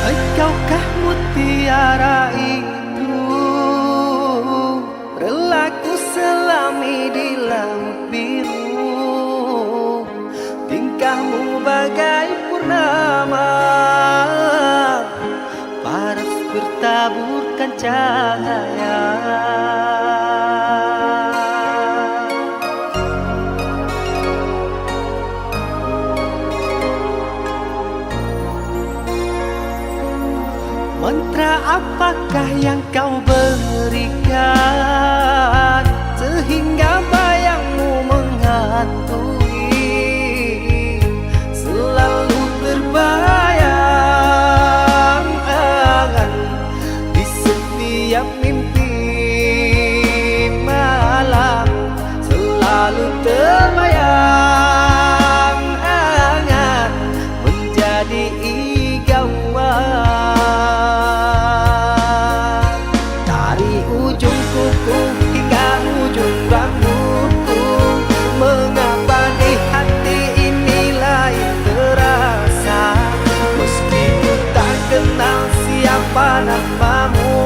Engkaukah mutiara itu, relaku selami di laut biru. Tingkahmu bagai purnama, paras bertaburkan cahaya. Mantra apakah yang kau berikan sehingga bayangmu menghantui, selalu terbayang di setiap mimpi malam, selalu terbayang menjadi igauan. Hingga ujung rambutku, mengapa di hati ini lain terasa, meski ku tak kenal siapa namamu.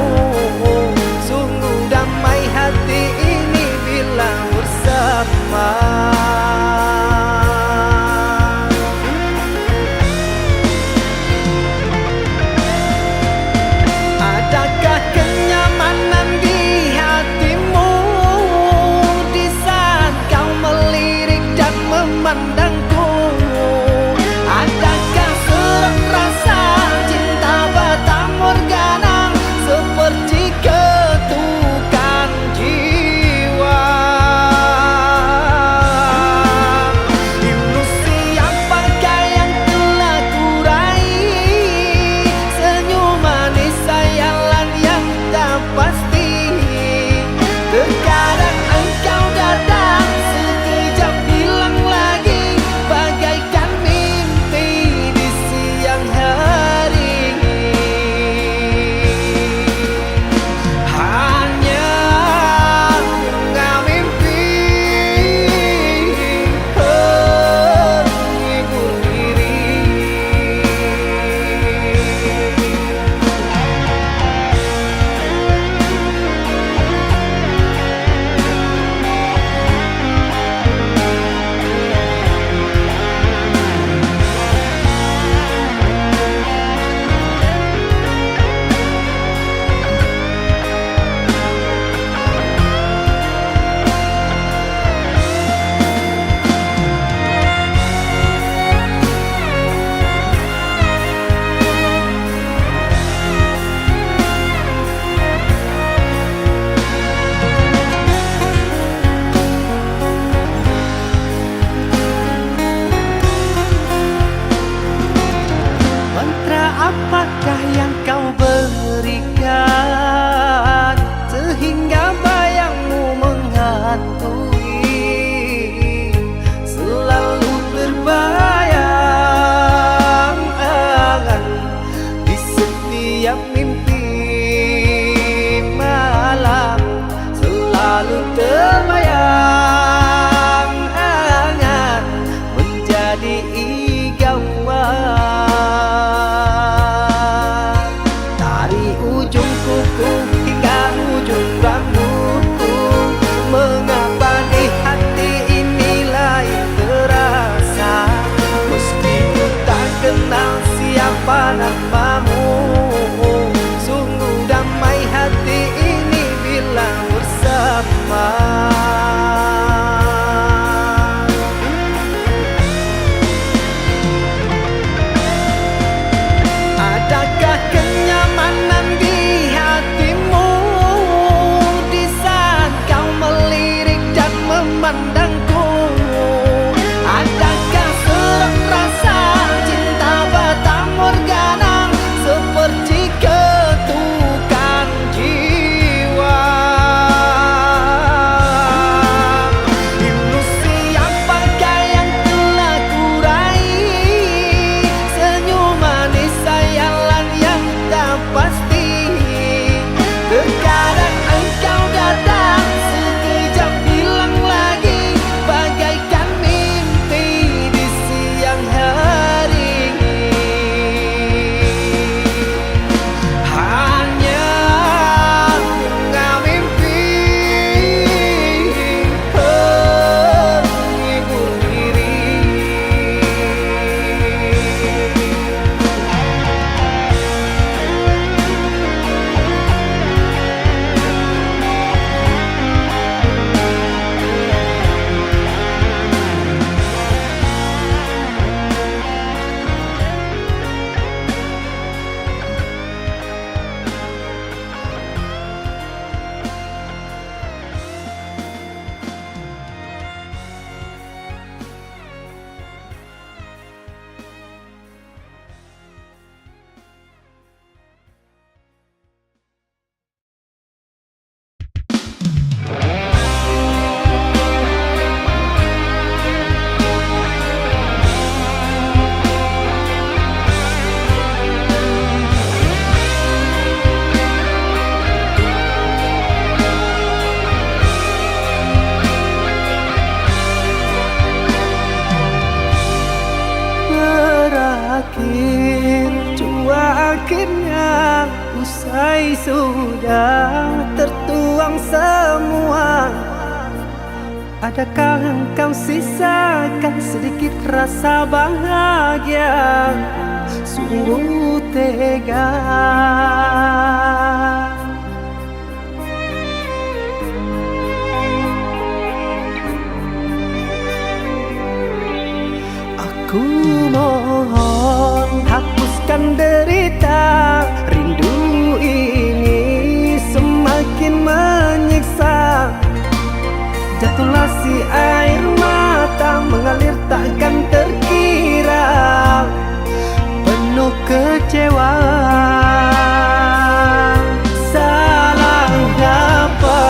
andai sudah tertuang semua, adakah engkau sisakan sedikit rasa bahagia? Sungguh tega. Aku mohon hapuskan derita, rindu ini semakin menyiksa. Jatuhlah si air mata mengalir takkan terkira, penuh kecewa. Salahnya apa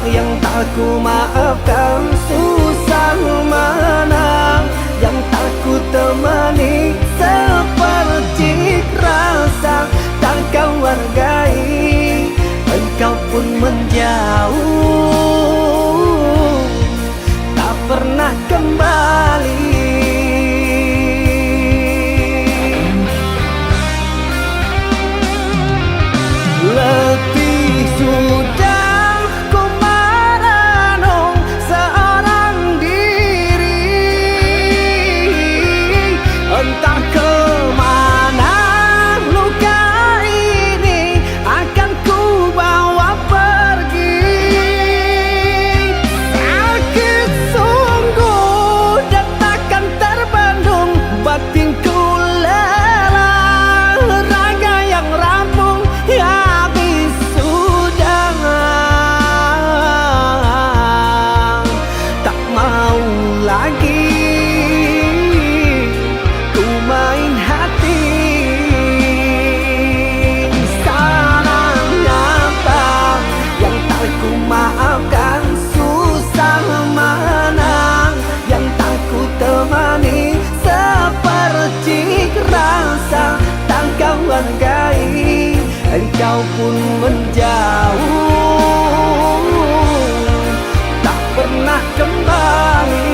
yang tak ku maafkan? Susah mana yang tak ku temani? Seperti rasa tak kau hargai, engkau pun menjauh, tak pernah kembali. Letih sudah ku merenung seorang diri, entah kemana luka ini akan ku bawa pergi. Sakit sungguh dan takkan terbendung, batinku lelah, raga yang rampung habis sudah. Tak mau lagi ku main hati. Salahnya apa yang tak ku maafkan? Susah mana yang tak ku temani? Seperti rasa tak kau hargai, engkau pun menjauh, tak pernah kembali.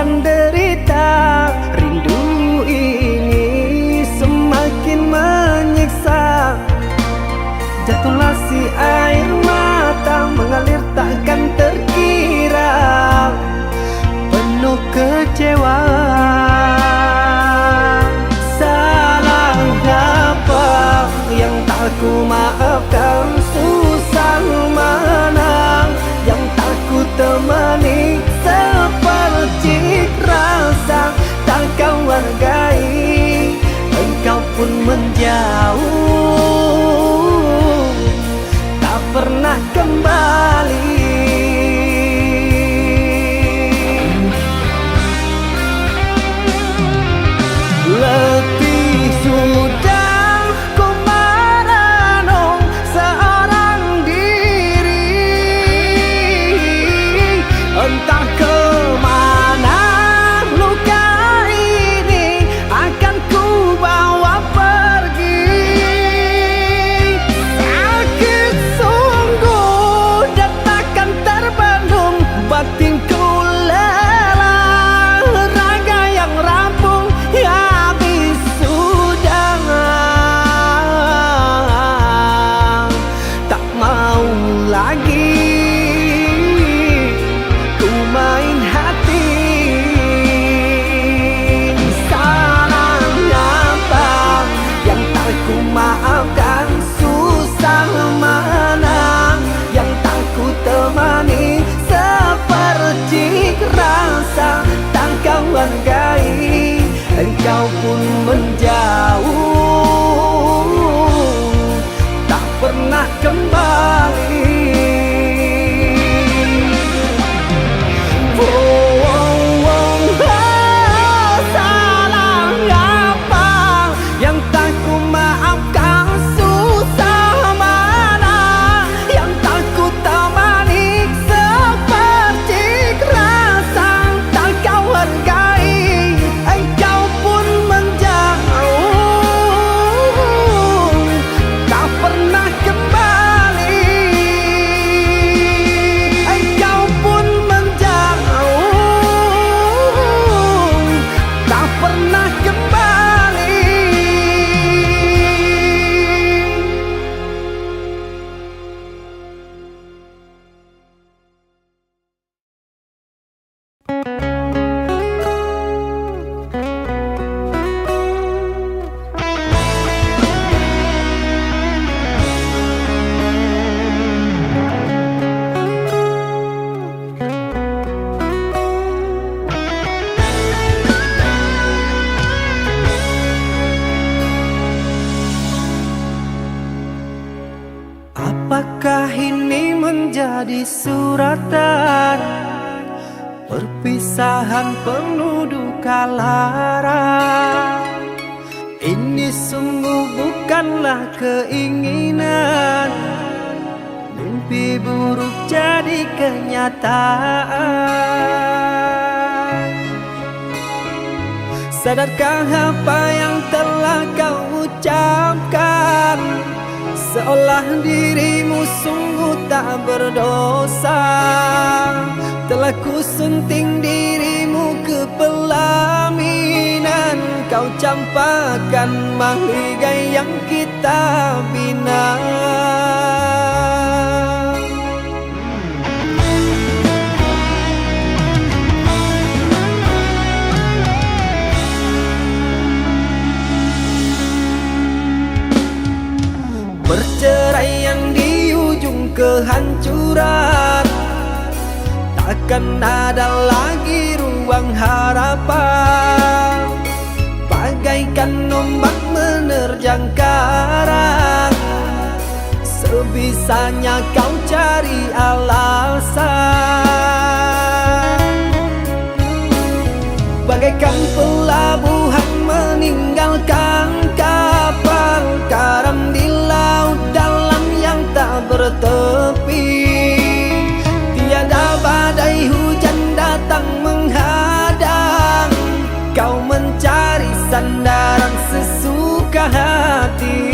Derita, rindu ini semakin menyiksa. Jatuhlah si air mata mengalir takkan terkira, penuh kecewa. Salahnya apa yang tak ku maafkan? Susah mana yang tak ku temani? Seperti rasa tak kau hargai, engkau pun menjauh, tak pernah kembali. Letih sudah ku merenung seorang diri, entah kemana luka ini akan ku bawa pergi. Sakit sungguh dan takkan terbendung, batinku lelah, raga yang rampung habis sudah. Tak mau lagi ku main hati. Salahnya apa yang tak ku maafkan? Susah mana yang tak ku temani? Seperti rasa tak kau hargai, engkau pun menjauh. Apakah ini menjadi suratan perpisahan penuh duka lara? Ini sungguh bukanlah keinginan, mimpi buruk jadi kenyataan. Sadarkah apa yang telah kau ucapkan? Seolah dirimu sungguh tak berdosa. Telah ku sunting dirimu ke pelaminan, kau campakkan mahligai yang kita bina. Perceraian di ujung kehancuran, takkan ada lagi ruang harapan. Bagaikan ombak menerjang karang, sebisanya kau cari alasan. Bagaikan pelabuhan meninggalkan kapal karam di laut dalam yang tak bertepi. Tiada badai hujan datang menghadang, kau mencari sandaran sesuka hati.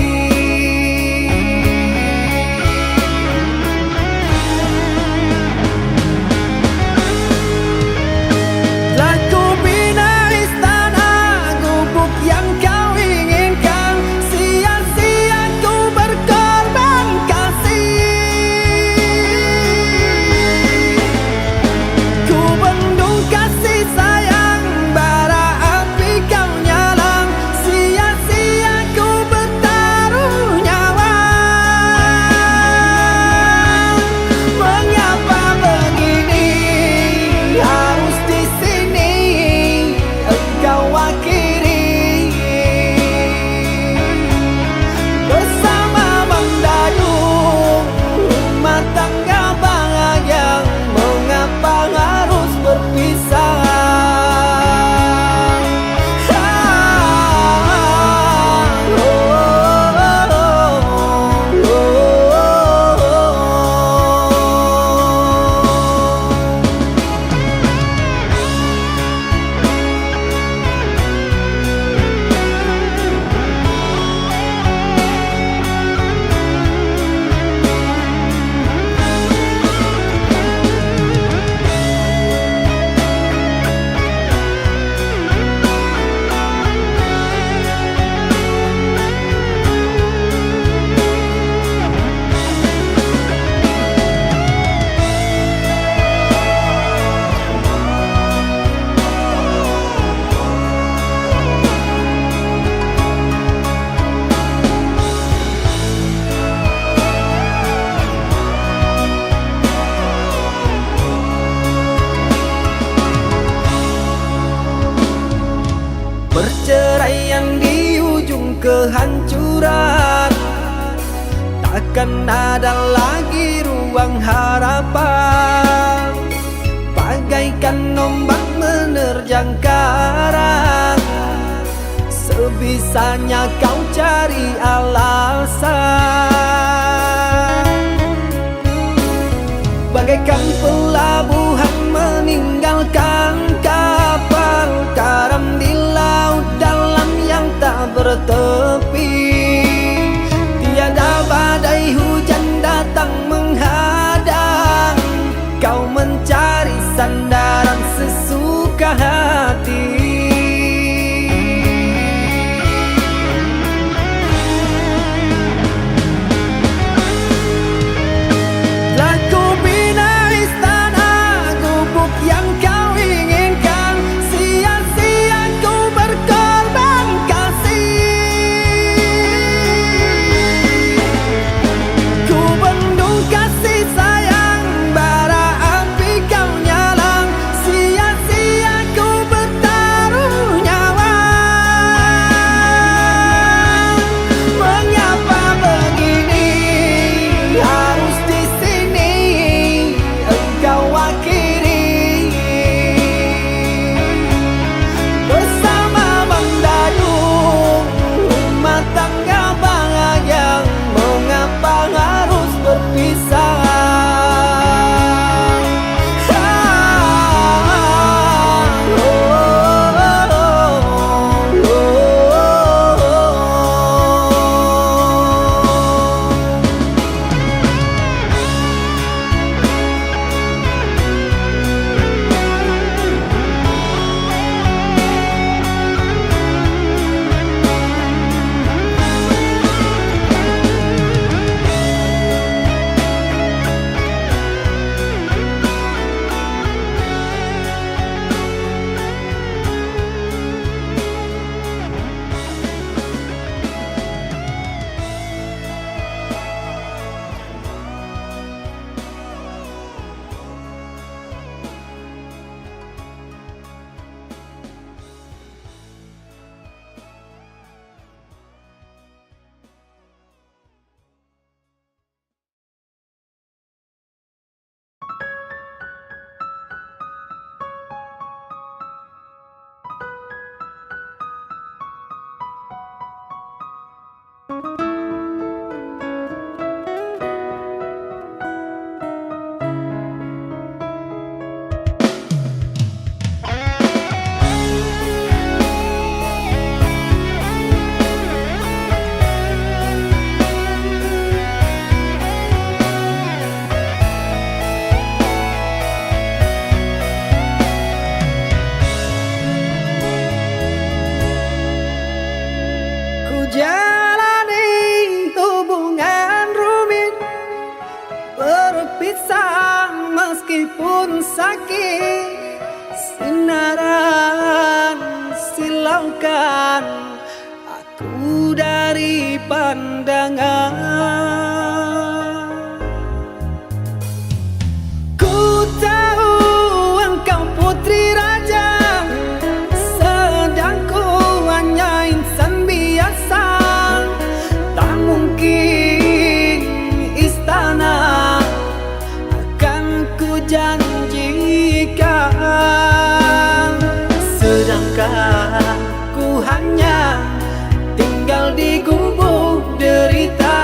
Perceraian di ujung kehancuran, takkan ada lagi ruang harapan. Bagaikan ombak menerjang karang, sebisanya kau cari alasan. Bagaikan pelabuhan meninggalkan kapal karam di laut dalam yang tak bertepi. Tiada badai hujan datang menghadang, kau mencari sandaran sesuka hati. Telah ku bina istana jauhkan aku dari pandangan. Ku tahu engkau putri raja, sedang ku hanya insan biasa. Tak mungkin istana akan ku janjikan, sedangkan ku hanya tinggal di gubuk derita.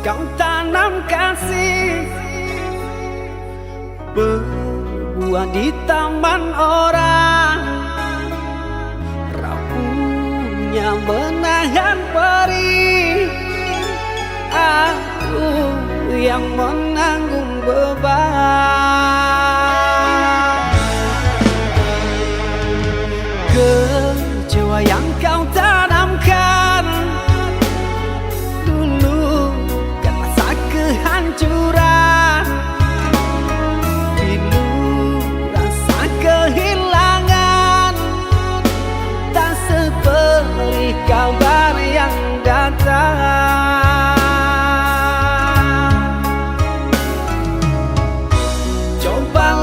kau tanam kasih, berbuah di taman orang, rapuhnya menahan perih. Aku yang menanggung beban. Kecewa yang kau tanamkan dulu kan rasa kehancuran, pilu rasa kehilangan, tak seperti kabar yang datang. Coba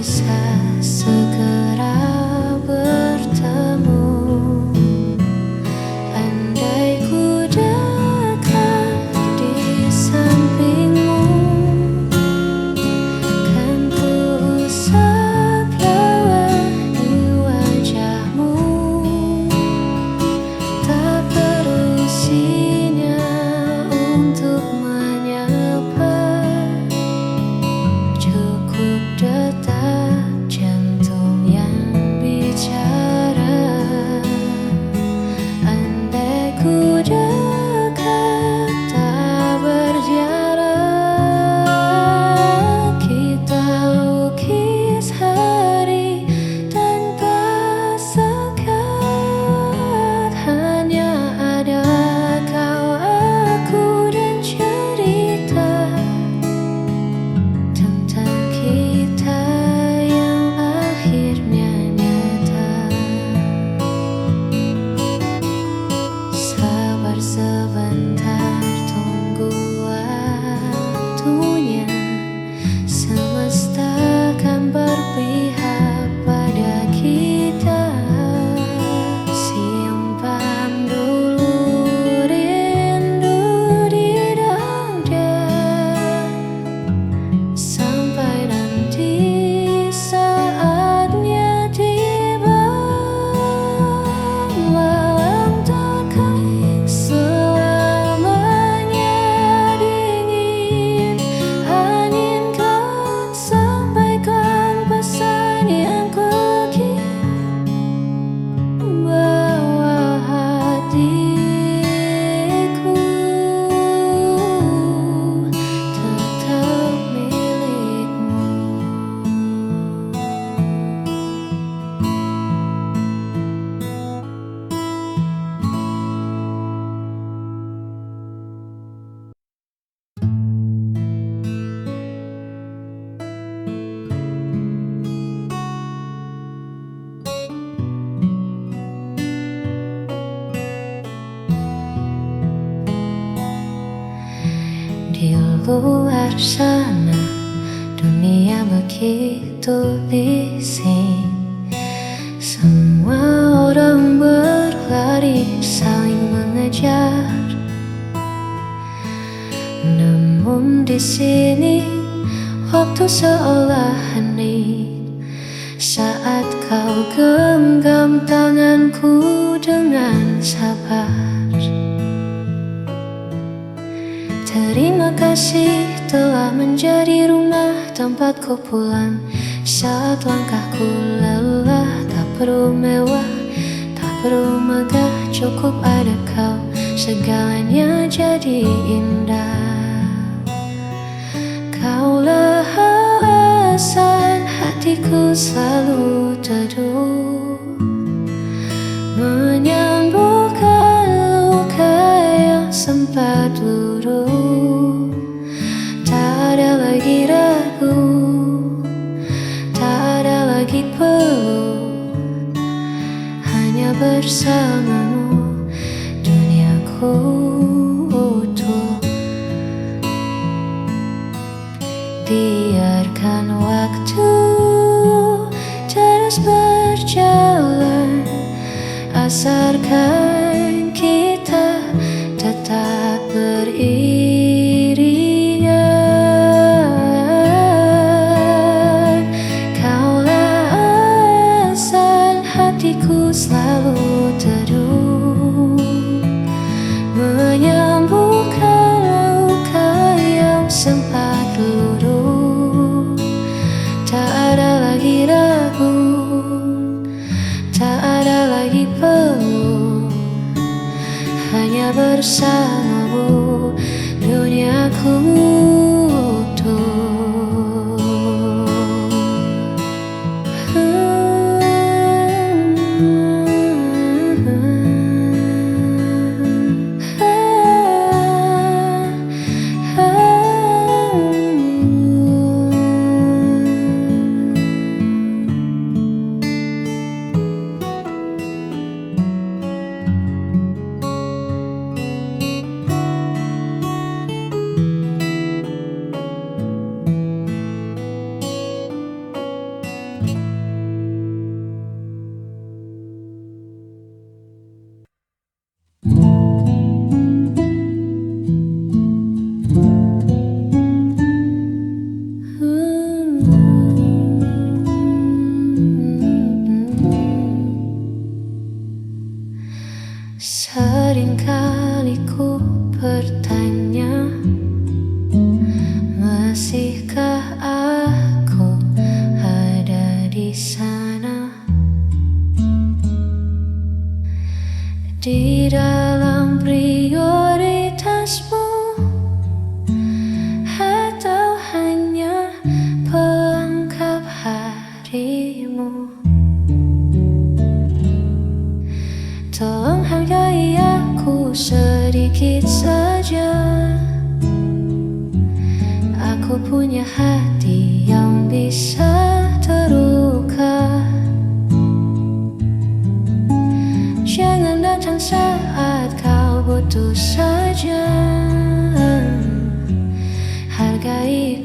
bisa segera bertemu. Andai ku dekat di sampingmu, kan ku usap lewati wajahmu. Tak perlu sinyal untuk menyapa, cukup detak jantung yang bicara. Andai ku dekat tak berjarak, kita lukis hari tanpa sekat. Hanya ada kau, aku, dan cerita tentang kita yang akhirnya nyata. Sabar sebentar, tunggu waktunya. Semesta kan berpihak pada kita. Simpan dulu rindu di dada, sampai nanti saatnya tiba. Walau takkan selamanya dingin, angin kan sampaikan pesan yang ku kirim bawah hatiku tetap milikmu. Di luar sana dunia begitu bising, semua orang berlari saling mengejar. Namun di sini waktu seolah hening, saat kau genggam tanganku dengan sabar. Terima kasih telah menjadi rumah tempatku pulang. Saat langkahku lelah, tak perlu mewah, tak perlu megah, cukup ada kau, segalanya jadi indah. Kaulah alasan hatiku selalu teduh, menyembuhkan luka yang sempat luruh. Tak ada lagi ragu, tak ada lagi perlu, hanya bersamamu duniaku utuh. Biarkan waktu terus berjalan, asarkan kita tetap beriringan. Kaulah alasan hatiku selalu teduh, menyembuhkan luka yang sempat luruh. Tak ada lagi ragu, tak ada lagi perlu, hanya bersamamu duniaku utuh. masihkah aku ada di sana, di dalam prioritasmu, atau hanya pelengkap harimu? Tolong hargai aku sedikit saja. Aku punya hati yang bisa terluka. Jangan datang saat kau butuh saja. Hargai